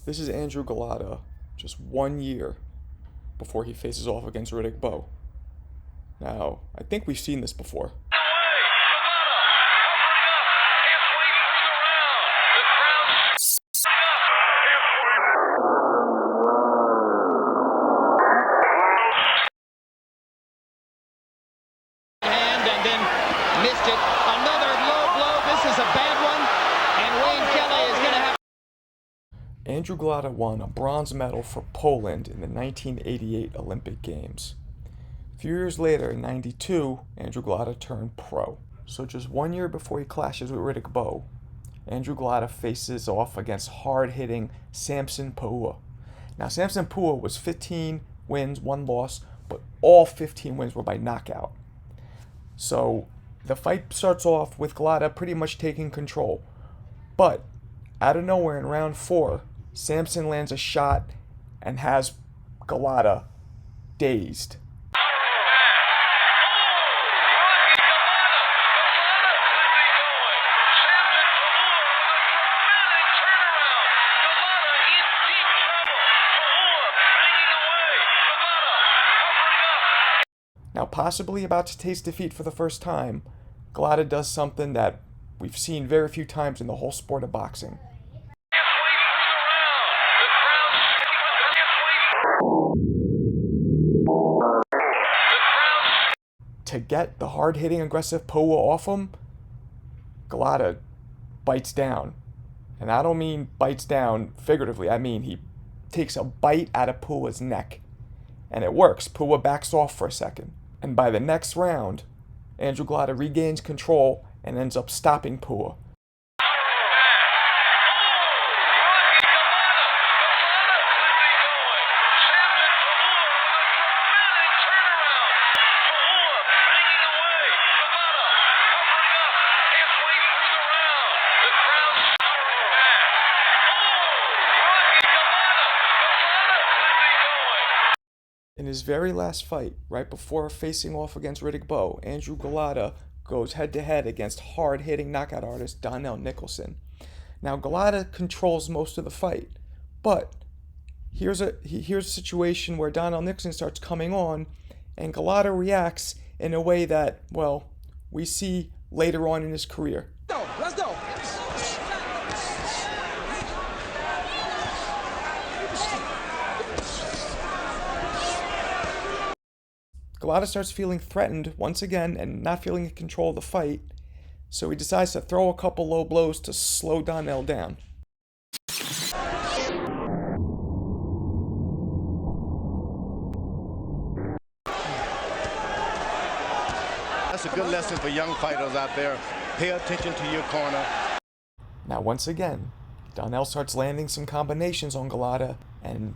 This is Andrew Golota, just 1 year before he faces off against Riddick Bowe. Now, I think we've seen this before. Hand and then missed it. Another low blow. This is a bad one. And Wayne Kelly is going to have. Andrew Golota won a bronze medal for Poland in the 1988 Olympic Games. A few years later, in '92, Andrew Golota turned pro. So just 1 year before he clashes with Riddick Bowe, Andrew Golota faces off against hard-hitting Samson Poua. Now, Samson Poua was 15 wins, 1 loss, but all 15 wins were by knockout. So the fight starts off with Golota pretty much taking control. But out of nowhere in round 4, Samson lands a shot and has Golota dazed. Now, possibly about to taste defeat for the first time, Golota does something that we've seen very few times in the whole sport of boxing. To get the hard-hitting, aggressive Poua off him, Golota bites down. And I don't mean bites down figuratively, I mean he takes a bite out of Poua's neck. And it works. Poua backs off for a second. And by the next round, Andrew Golota regains control and ends up stopping Poua. In his very last fight, right before facing off against Riddick Bowe, Andrew Golota goes head-to-head against hard-hitting knockout artist Donnell Nicholson. Now, Golota controls most of the fight, but here's a situation where Donnell Nicholson starts coming on, and Golota reacts in a way that, well, we see later on in his career. Let's go. Golota starts feeling threatened once again and not feeling in control of the fight, so he decides to throw a couple low blows to slow Donnell down. That's a good lesson for young fighters out there. Pay attention to your corner. Now, once again, Donnell starts landing some combinations on Golota, and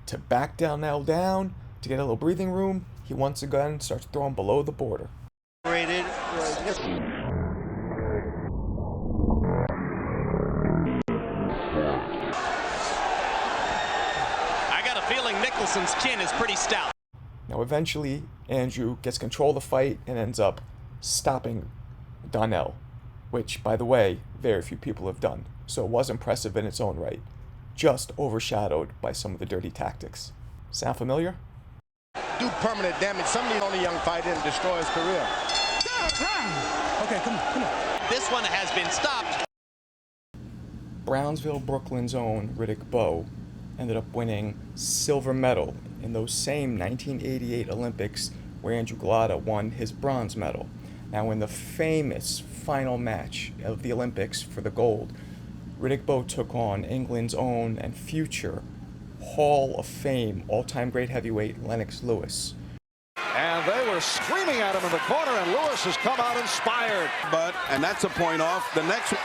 to back Donnell down, to get a little breathing room, he once again starts throwing below the border. I got a feeling Nicholson's chin is pretty stout. Now, eventually, Andrew gets control of the fight and ends up stopping Donnell, which, by the way, very few people have done, so it was impressive in its own right, just overshadowed by some of the dirty tactics. Sound familiar? Do permanent damage. Some of these only young fighter and destroy his career. Okay, come on. This one has been stopped. Brownsville, Brooklyn's own Riddick Bowe ended up winning silver medal in those same 1988 Olympics where Andrew Golota won his bronze medal. Now, in the famous final match of the Olympics for the gold, Riddick Bowe took on England's own and future Hall of Fame all-time great heavyweight Lennox Lewis. And they were screaming at him in the corner, and Lewis has come out inspired. And that's a point off. The next one.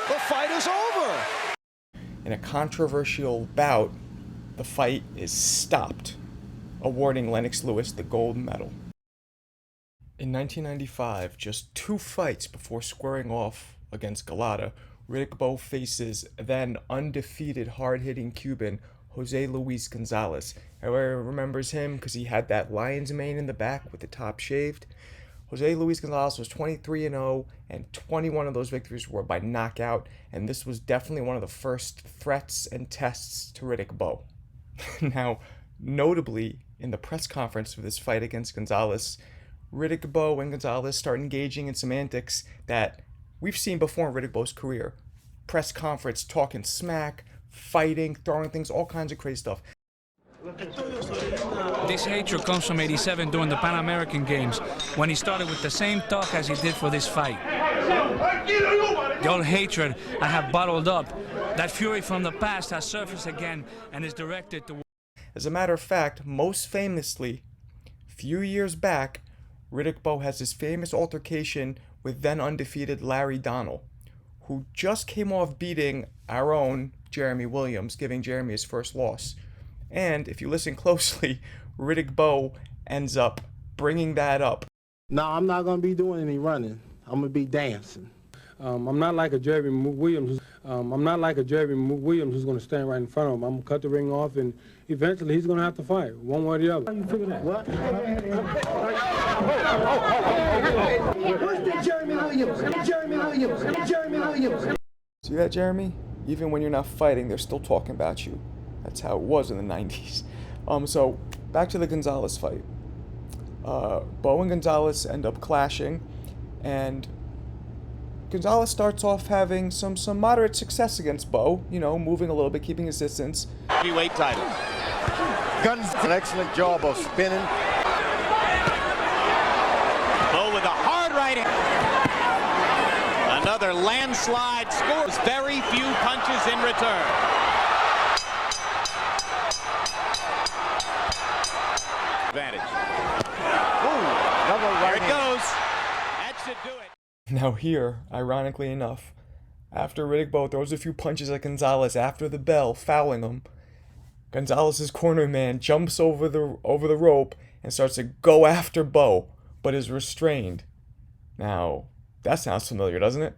The fight is over. In a controversial bout, the fight is stopped, awarding Lennox Lewis the gold medal. In 1995, just 2 fights before squaring off against Golota, Riddick Bowe faces then undefeated hard-hitting Cuban Jose Luis Gonzalez. Everyone remembers him because he had that lion's mane in the back with the top shaved. Jose Luis Gonzalez was 23-0, and 21 of those victories were by knockout, and this was definitely one of the first threats and tests to Riddick Bowe. Now, notably, in the press conference for this fight against Gonzalez, Riddick Bowe and Gonzalez start engaging in some antics that we've seen before in Riddick Bowe's career. Press conference, talking smack, fighting, throwing things, all kinds of crazy stuff. This hatred comes from '87 during the Pan American Games, when he started with the same talk as he did for this fight. The old hatred I have bottled up, that fury from the past has surfaced again and is directed to... As a matter of fact, most famously, a few years back, Riddick Bowe has this famous altercation with then undefeated Larry Donnell, who just came off beating our own Jeremy Williams, giving Jeremy his first loss. And if you listen closely, Riddick Bowe ends up bringing that up. No, I'm not going to be doing any running. I'm going to be dancing. I'm not like a Jeremy Williams. I'm not like a Jeremy Williams who's going to stand right in front of him. I'm going to cut the ring off, and eventually he's going to have to fight, one way or the other. How you figure that? What? Where's the Jeremy Williams? Jeremy Williams? Jeremy Williams? See that, Jeremy? Even when you're not fighting, they're still talking about you. That's how it was in the 90s. So, back to the Gonzalez fight. Bowe and Gonzalez end up clashing, and Gonzalez starts off having some moderate success against Bowe, you know, moving a little bit, keeping his distance. Heavyweight title. Guns, an excellent job of spinning. Bowe with a hard right hand. Another landslide scores. Very few punches in return. Advantage. Ooh, another right hand. There it goes. That should do it. Now here, ironically enough, after Riddick Bowe throws a few punches at Gonzalez after the bell, fouling him, Gonzalez's corner man jumps over the rope and starts to go after Bowe, but is restrained. Now, that sounds familiar, doesn't it?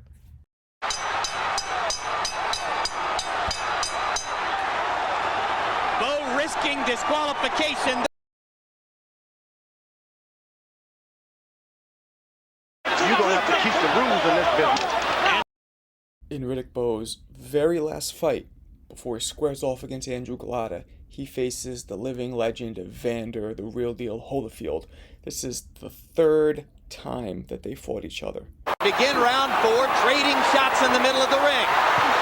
Bowe risking disqualification. You're going to have to keep the rules in this business. In Riddick Bowe's very last fight, before he squares off against Andrew Golota, he faces the living legend Evander, the real deal Holyfield. This is the third time that they fought each other. Begin round 4, trading shots in the middle of the ring.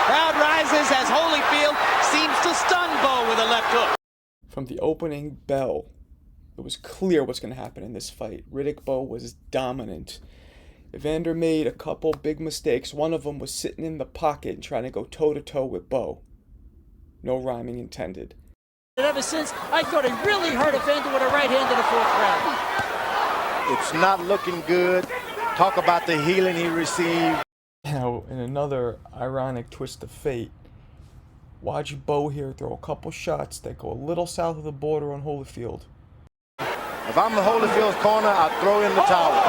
Crowd rises as Holyfield seems to stun Bowe with a left hook. From the opening bell, it was clear what's going to happen in this fight. Riddick Bowe was dominant. Evander made a couple big mistakes. One of them was sitting in the pocket and trying to go toe-to-toe with Bowe. No rhyming intended. And ever since, I thought he really hurt Evander with a right hand in the 4th round. It's not looking good. Talk about the healing he received. Now, in another ironic twist of fate, watch Bowe here throw a couple shots that go a little south of the border on Holyfield. If I'm the Holyfield's corner, I'll throw in the towel.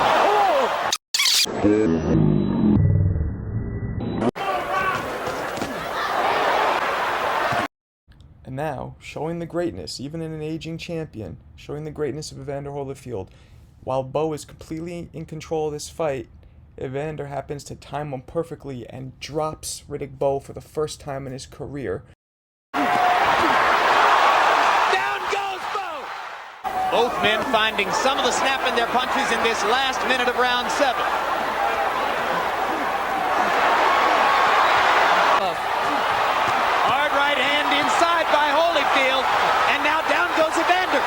And now, showing the greatness, even in an aging champion, showing the greatness of Evander Holyfield, while Bowe is completely in control of this fight, Evander happens to time him perfectly and drops Riddick Bowe for the first time in his career. Down goes Bowe! Both men finding some of the snap in their punches in this last minute of round 7. Hard right hand inside by Holyfield, and now down goes Evander.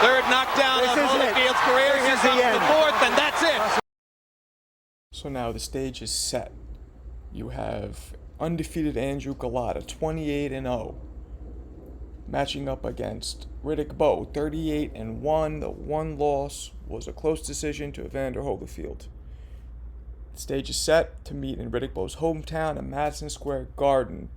Third knockdown of Holyfield's career. Here's the 4th, and that's it. So now the stage is set. You have undefeated Andrew Golota, 28-0, matching up against Riddick Bowe, 38-1. The one loss was a close decision to Evander Holyfield. The stage is set to meet in Riddick Bowe's hometown at Madison Square Garden.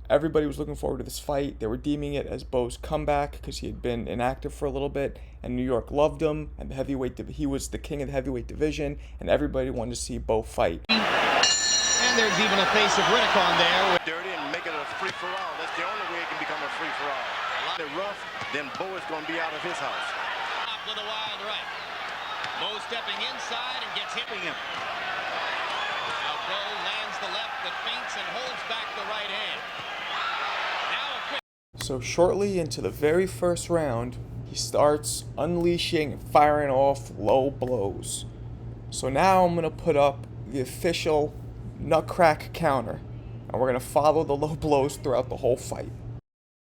Everybody was looking forward to this fight. They were deeming it as Bowe's comeback because he had been inactive for a little bit, and New York loved him, and he was the king of the heavyweight division, and everybody wanted to see Bowe fight. And there's even a face of Riddick on there. Dirty and make it a free-for-all. That's the only way it can become a free-for-all. A lot of rough, then Bowe is going to be out of his house. with a wild right. Bowe stepping inside and gets hit him. Now Bowe lands the left that feints and holds back the right hand. Now a quick. So shortly into the very first round, he starts unleashing and firing off low blows. So now I'm going to put up the official nutcrack counter, and we're going to follow the low blows throughout the whole fight. By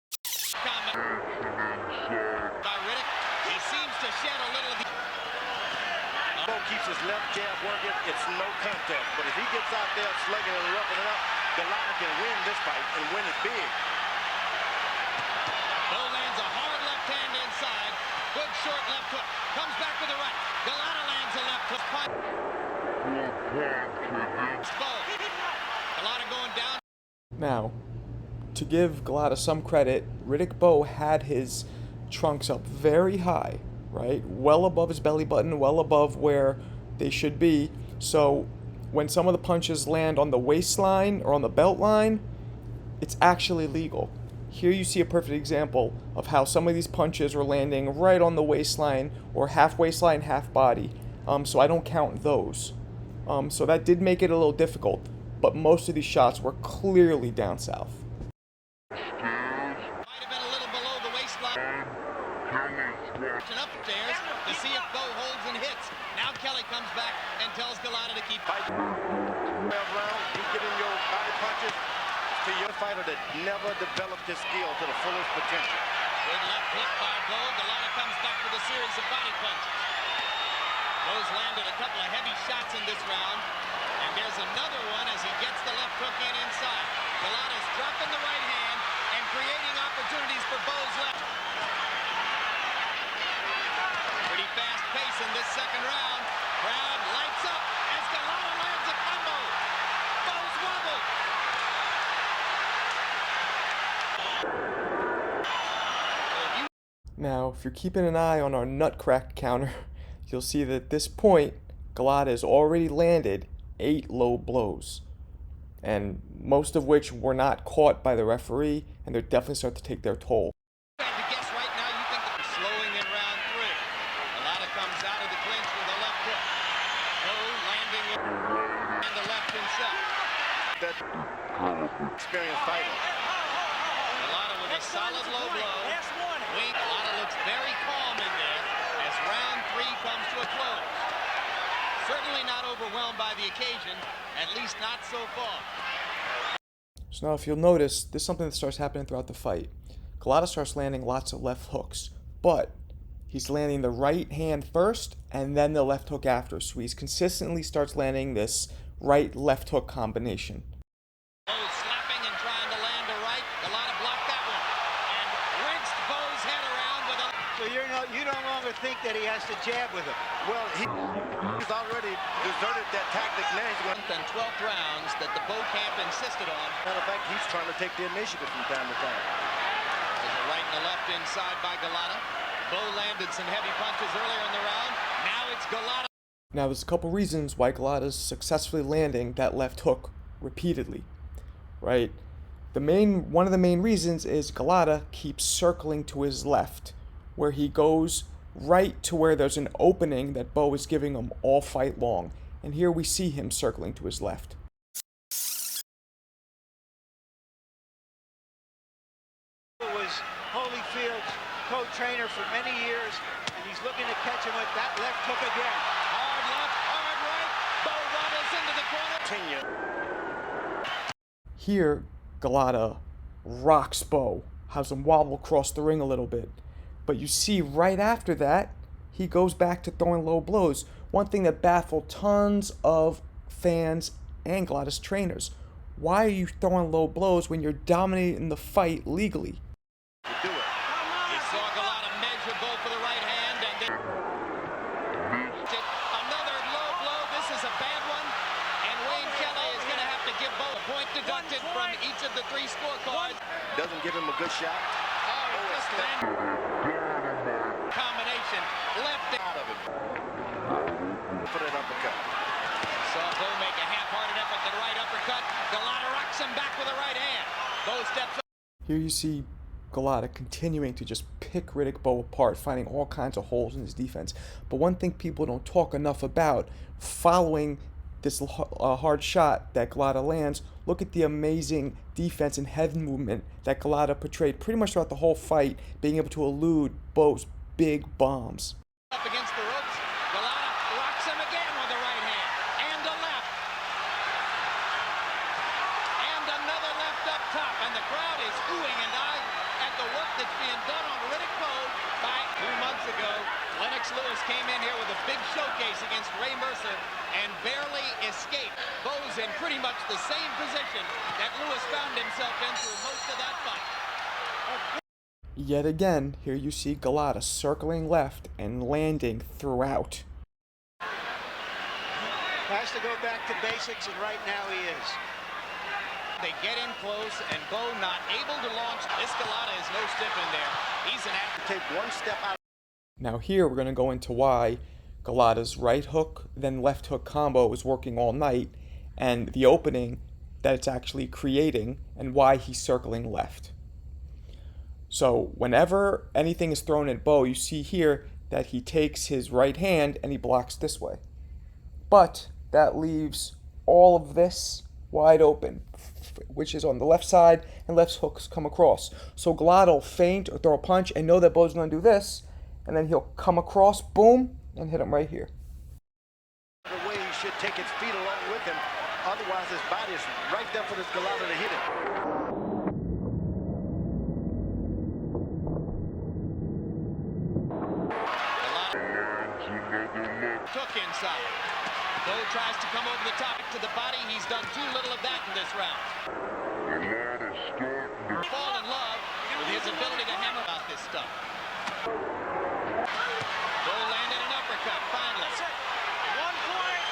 Riddick, he seems to shed a little of the... Bowe keeps his left jab working. It's no contest. But if he gets out there slugging and roughing it up, Golota can win this fight and win it big. Bowe lands a hard left hand inside. Good short left hook. Comes back with the right. Golota lands a left hook punch. Bowe. Golota going down. Now, to give Golota some credit, Riddick Bowe had his trunks up very high, right? Well above his belly button, well above where they should be. So when some of the punches land on the waistline or on the belt line, it's actually legal. Here you see a perfect example of how some of these punches are landing right on the waistline or half waistline, half body. So I don't count those. So that did make it a little difficult, but most of these shots were clearly down south. Might have been a little below the waistline. Upstairs to see if Bowe holds and hits. Now Kelly comes back and tells Golota to keep fighting. 12 rounds, you get in your body punches to your fighter that never developed his skill to the fullest potential. Good left hook by Bowe. Golota comes back with a series of body punches. Bowe's landed a couple of heavy shots in this round. And there's another one as he gets the left hook in inside. Golota's dropping the right hand and creating opportunities for Bowe's left. Pretty fast pace in this second round. Crowd lights up as Golota lands a combo. Bowe's wobbled. Now, if you're keeping an eye on our nutcrack counter, you'll see that at this point, Golota has already landed 8 low blows, and most of which were not caught by the referee, and they're definitely starting to take their toll. To guess right now, you think they're slowing in round 3. Golota comes out of the clinch with a left hook. Bowe landing with and the left himself. That experienced fighter. Golota with a solid low blow. Golota looks very calm in there as round 3 comes to a close. Certainly not overwhelmed by the occasion, at least not so far. So now if you'll notice, this is something that starts happening throughout the fight. Golota starts landing lots of left hooks, but he's landing the right hand first and then the left hook after. So he consistently starts landing this right-left hook combination. Bowe slapping and trying to land a right. Golota blocked that one and rinsed Bowe's head around with a... So you no longer think that he has to jab with him. Well, he's already deserted that tactic now. He's going 11th and 12th rounds that the Bowe camp insisted on. matter of fact, he's trying to take the initiative from time to time. There's a right and a left inside by Golota. Bowe landed some heavy punches earlier in the round. Now it's Golota. Now there's a couple reasons why Golota's successfully landing that left hook repeatedly, right? One of the main reasons is Golota keeps circling to his left, where he goes right to where there's an opening that Bowe is giving him all fight long. And here we see him circling to his left. Was Holyfield's co-trainer for many years, and he's looking to catch him with that left hook again. Hard left, hard right. Bowe wobbles into the corner. Here, Golota rocks Bowe, has him wobble across the ring a little bit. But you see right after that, he goes back to throwing low blows. One thing that baffled tons of fans and Golota's trainers. Why are you throwing low blows when you're dominating the fight legally? Do it. You saw Golota measure Bowe for the right hand, and then another low blow. This is a bad one, and Wayne Kelly is going to have to give Bowe a point deducted from each of the 3 scorecards. Doesn't give him a good shot. Oh, just landed. Combination left Out of it. Put an uppercut. Saw Bowe make a half-hearted effort to the right uppercut. Golota rocks him back with a right hand. Bowe steps up. Here you see Golota continuing to just pick Riddick Bowe apart, finding all kinds of holes in his defense. But one thing people don't talk enough about, following this hard shot that Golota lands, look at the amazing defense and head movement that Golota portrayed pretty much throughout the whole fight, being able to elude Bowe's big bombs. Up against the ropes, Golota rocks him again with the right hand, and a left. And another left up top, and the crowd is oohing and eyeing at the work that's being done on Riddick Bowe. 2 months ago, Lennox Lewis came in here with a big showcase against Ray Mercer and barely escaped. Bowe's in pretty much the same position that Lewis found himself in through most of that fight. Yet again, here you see Golota circling left and landing throughout. Has to go back to basics, and right now he is. They get in close, and Bowe not able to launch. This Golota is no stiff in there. He's an athlete. Take one step out. Now here we're going to go into why Golota's right hook, then left hook combo is working all night, and the opening that it's actually creating, and why he's circling left. So whenever anything is thrown at Bowe, you see here that he takes his right hand and he blocks this way. But that leaves all of this wide open, which is on the left side, and left hooks come across. So Golota will feint or throw a punch and know that Bowe's going to do this, and then he'll come across, boom, and hit him right here. The way he should take his feet along with him. Otherwise, his body is right there for this Golota to hit him. Took inside. Bowe tries to come over the top to the body. He's done too little of that in this round. Fall in love with his ability to hammer out this stuff. Bowe landed an uppercut finally. 1 point.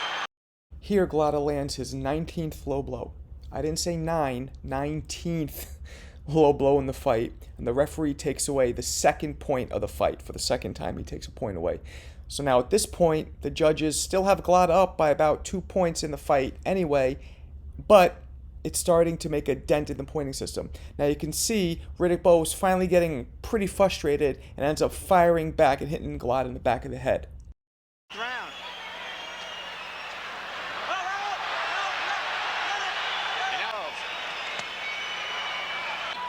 Here Golota lands his 19th low blow. I didn't say 19th low blow in the fight, and the referee takes away the second point of the fight. For the second time, he takes a point away. So now at this point, the judges still have Golota up by about 2 points in the fight anyway, but it's starting to make a dent in the pointing system. Now you can see Riddick Bowe is finally getting pretty frustrated and ends up firing back and hitting Golota in the back of the head. Round.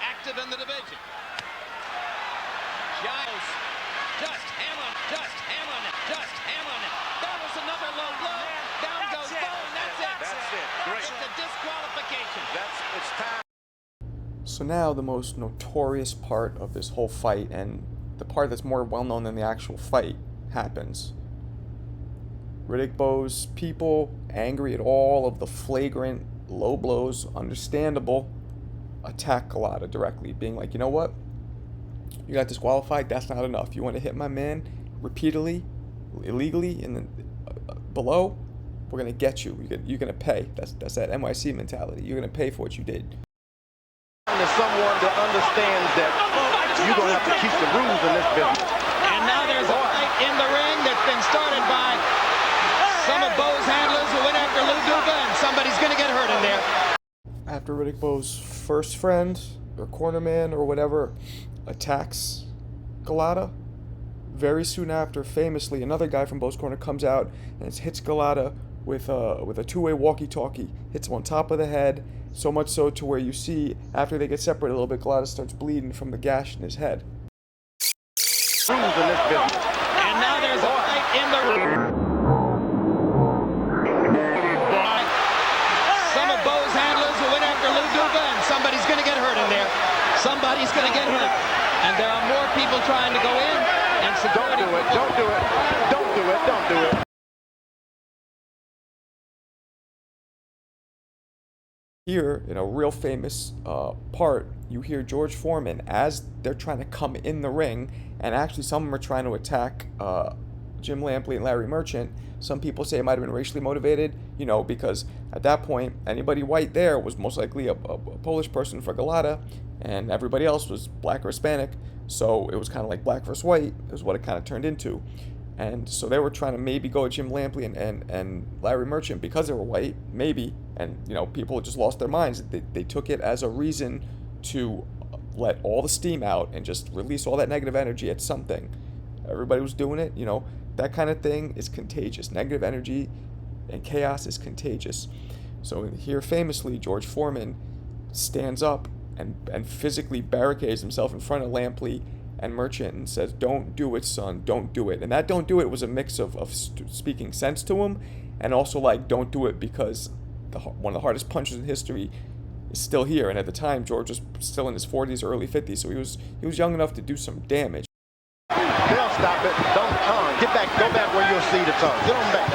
Active in the division. Giles just hammering. There was another low blow. Down goes Bowe, and that's it. That's it. Great. It's a disqualification. It's time. So now the most notorious part of this whole fight, and the part that's more well known than the actual fight, happens. Riddick Bowe's people, angry at all of the flagrant low blows, understandable, attack Golota directly, being like, you know what? You got disqualified, that's not enough. You want to hit my man repeatedly, illegally, in the below, we're going to get you. You're going to pay. That's that NYC mentality. You're going to pay for what you did. There's someone that understands that you're going to have to keep the rules in this business. And now there's a fight in the ring that's been started by some of Bowe's handlers who went after Lou Duva, and somebody's going to get hurt in there. After Riddick Bowe's first friend, or cornerman, or whatever, attacks Golota, very soon after, famously, another guy from Bowe's corner comes out and hits Golota with a two-way walkie-talkie. Hits him on top of the head, so much so to where you see, after they get separated a little bit, Golota starts bleeding from the gash in his head. Rules in this business. And now there's a fight in the ring. Some of Bowe's handlers who went after Lou Duva, and somebody's going to get hurt in there. Somebody's going to get hurt. And there are more people trying to go in. And security. Don't do it. Here, in a real famous part, you hear George Foreman as they're trying to come in the ring, and actually some of them are trying to attack Jim Lampley and Larry Merchant. Some people say it might have been racially motivated, because at that point, anybody white there was most likely a Polish person for Golota, and everybody else was black or Hispanic, so it was kind of like black versus white, is what it kind of turned into. And so they were trying to maybe go at Jim Lampley and Larry Merchant because they were white, maybe, and people just lost their minds. They took it as a reason to let all the steam out and just release all that negative energy at something. Everybody was doing it, that kind of thing is contagious. Negative energy and chaos is contagious. So here famously, George Foreman stands up and physically barricades himself in front of Lampley and Merchant and says, "Don't do it, son, don't do it." And that "don't do it" was a mix of speaking sense to him and also like, don't do it because one of the hardest punches in history is still here. And at the time, George was still in his 40s or early 50s, so he was young enough to do some damage. They'll stop it. Don't get back. Go back where you'll see the tongue. Get on back.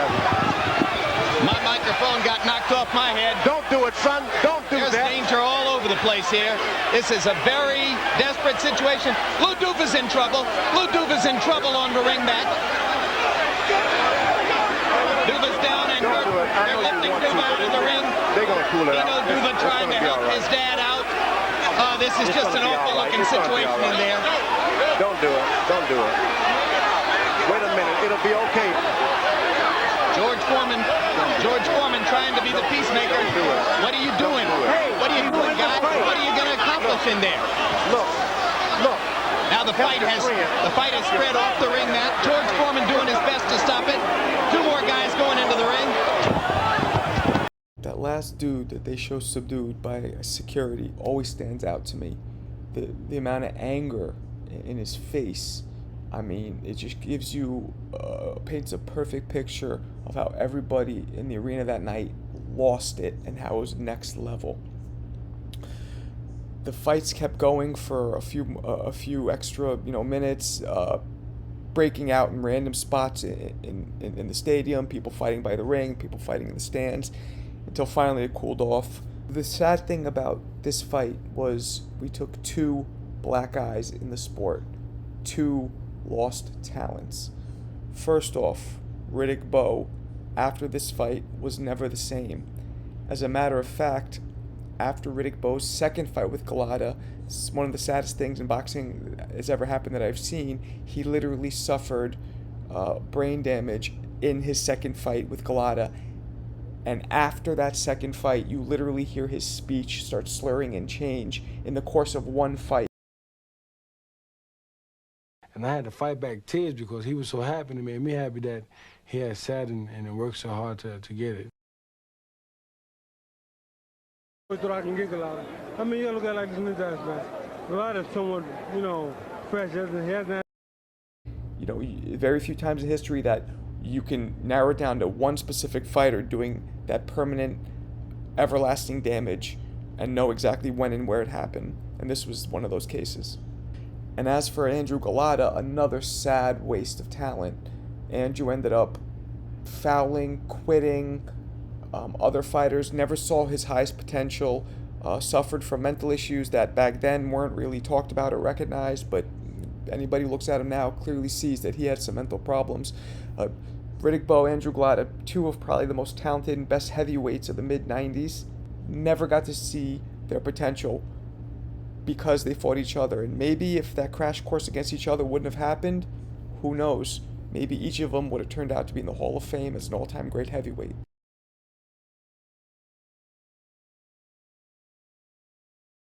My microphone got knocked off my head. Don't do it, son. Don't do There's that. danger all over the place here. This is a very desperate situation. Lou Doof is in trouble. Lou Doof is in trouble on the ring back. Doof is down and hurt. They're lifting Doof out of the ring. They're going to cool it out. Dino Duva trying to help his dad out. This is just an awful looking situation in there. Don't do it. Don't do it. Wait a minute. It'll be okay. George Foreman trying to be the peacemaker. What are you doing? What are you doing, guy? What are you going to accomplish in there? Look. Now the fight has spread off the ring mat. George Foreman doing his best to stop it. Two more guys going into the ring. That last dude that they show subdued by security always stands out to me. The amount of anger in his face. I mean, it just gives you, paints a perfect picture of how everybody in the arena that night lost it and how it was next level. The fights kept going for a few extra, minutes, breaking out in random spots in the stadium, people fighting by the ring, people fighting in the stands, until finally it cooled off. The sad thing about this fight was we took two black guys in the sport, two lost talents. First off, Riddick Bowe, after this fight, was never the same. As a matter of fact, after Riddick Bowe's second fight with Golota, it's one of the saddest things in boxing that's ever happened that I've seen. He literally suffered brain damage in his second fight with Golota. And after that second fight, you literally hear his speech start slurring and change in the course of one fight. And I had to fight back tears because he was so happy, and it made me happy that he had sat and worked so hard to get it. I thought I can get Golota. I mean, you gotta look at it like this in this aspect. Golota's somewhat, fresh. He hasn't. Very few times in history that you can narrow it down to one specific fighter doing that permanent, everlasting damage and know exactly when and where it happened. And this was one of those cases. And as for Andrew Golota, another sad waste of talent. Andrew ended up fouling, quitting. Other fighters never saw his highest potential, suffered from mental issues that back then weren't really talked about or recognized, but anybody who looks at him now clearly sees that he had some mental problems. Riddick Bowe, Andrew Golota, two of probably the most talented and best heavyweights of the mid-90s, never got to see their potential because they fought each other. And maybe if that crash course against each other wouldn't have happened, who knows? Maybe each of them would have turned out to be in the Hall of Fame as an all-time great heavyweight.